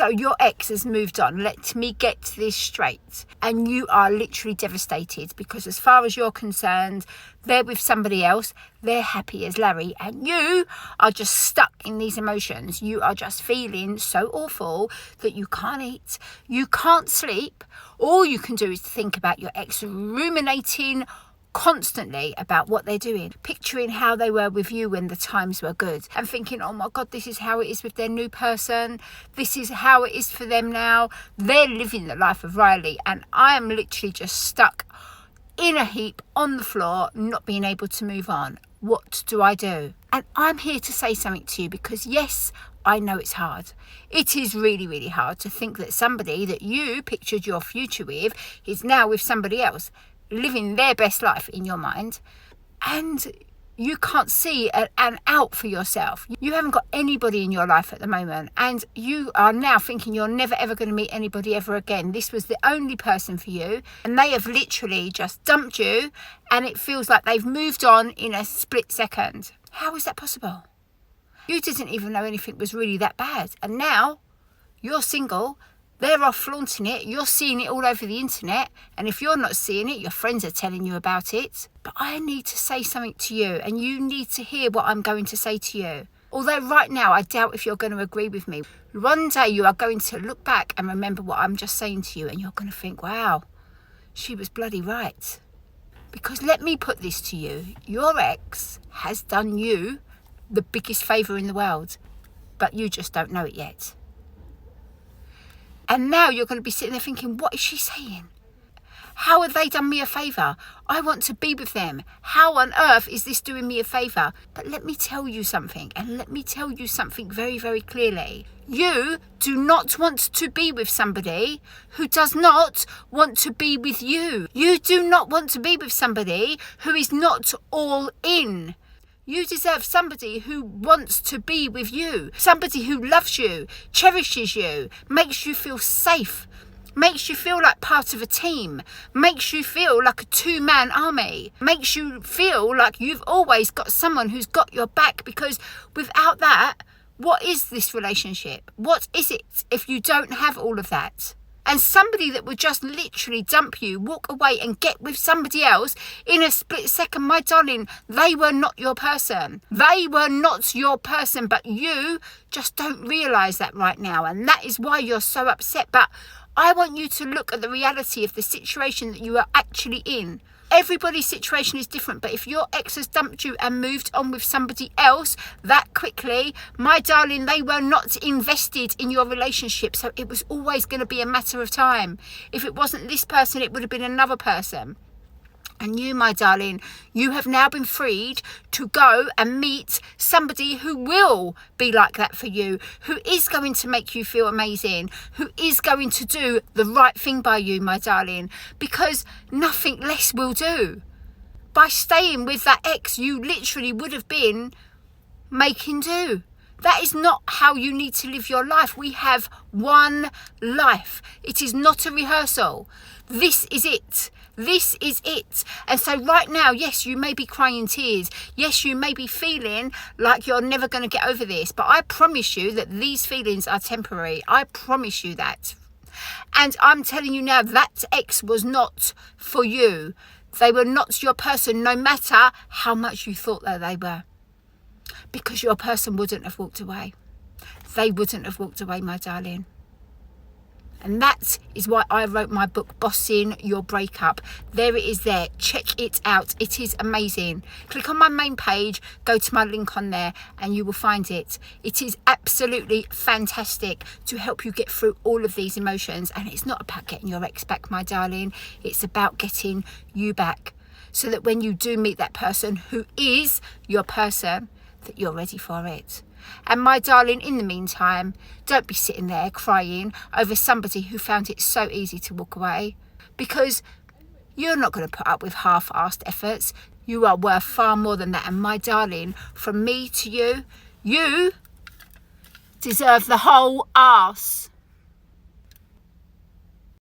So your ex has moved on. Let me get this straight. And you are literally devastated because as far as you're concerned, they're with somebody else. They're happy as Larry. And you are just stuck in these emotions. You are just feeling so awful that you can't eat. You can't sleep. All you can do is think about your ex, ruminating constantly about what they're doing, picturing how they were with you when the times were good and thinking, oh my God, this is how it is with their new person. This is how it is for them now. They're living the life of Riley and I am literally just stuck in a heap on the floor, not being able to move on. What do I do? And I'm here to say something to you because yes, I know it's hard. It is really, really hard to think that somebody that you pictured your future with is now with somebody else, living their best life in your mind, and you can't see an out for yourself. You haven't got anybody in your life at the moment, and you are now thinking you're never ever going to meet anybody ever again. This was the only person for you, and they have literally just dumped you, and it feels like they've moved on in a split second. How is that possible? You didn't even know anything was really that bad, and now you're single. They're off flaunting it. You're seeing it all over the internet. And if you're not seeing it, your friends are telling you about it. But I need to say something to you and you need to hear what I'm going to say to you. Although right now, I doubt if you're going to agree with me. One day you are going to look back and remember what I'm just saying to you and you're going to think, wow, she was bloody right. Because let me put this to you. Your ex has done you the biggest favour in the world. But you just don't know it yet. And now you're going to be sitting there thinking, what is she saying? How have they done me a favour? I want to be with them. How on earth is this doing me a favour? But let me tell you something, and let me tell you something very, very clearly. You do not want to be with somebody who does not want to be with you. You do not want to be with somebody who is not all in. You deserve somebody who wants to be with you, somebody who loves you, cherishes you, makes you feel safe, makes you feel like part of a team, makes you feel like a two-man army, makes you feel like you've always got someone who's got your back, because without that, what is this relationship? What is it if you don't have all of that? And somebody that would just literally dump you, walk away and get with somebody else in a split second, my darling, they were not your person. They were not your person, but you just don't realise that right now. And that is why you're so upset. But I want you to look at the reality of the situation that you are actually in. Everybody's situation is different, but if your ex has dumped you and moved on with somebody else that quickly, my darling, they were not invested in your relationship. So it was always going to be a matter of time. If it wasn't this person, it would have been another person. And you, my darling, you have now been freed to go and meet somebody who will be like that for you, who is going to make you feel amazing, who is going to do the right thing by you, my darling, because nothing less will do. By staying with that ex, you literally would have been making do. That is not how you need to live your life. We have one life. It is not a rehearsal. This is it. This is it. And so right now, yes, you may be crying tears. Yes, you may be feeling like you're never going to get over this. But I promise you that these feelings are temporary. I promise you that. And I'm telling you now, that ex was not for you. They were not your person, no matter how much you thought that they were. Because your person wouldn't have walked away. They wouldn't have walked away, my darling. And that is why I wrote my book, Bossing Your Breakup. There it is there. Check it out. It is amazing. Click on my main page, go to my link on there, and you will find it. It is absolutely fantastic to help you get through all of these emotions. And it's not about getting your ex back, my darling. It's about getting you back, so that when you do meet that person who is your person, that you're ready for it. And my darling, in the meantime, don't be sitting there crying over somebody who found it so easy to walk away, because you're not going to put up with half-assed efforts. You are worth far more than that. And my darling, from me to you, you deserve the whole arse.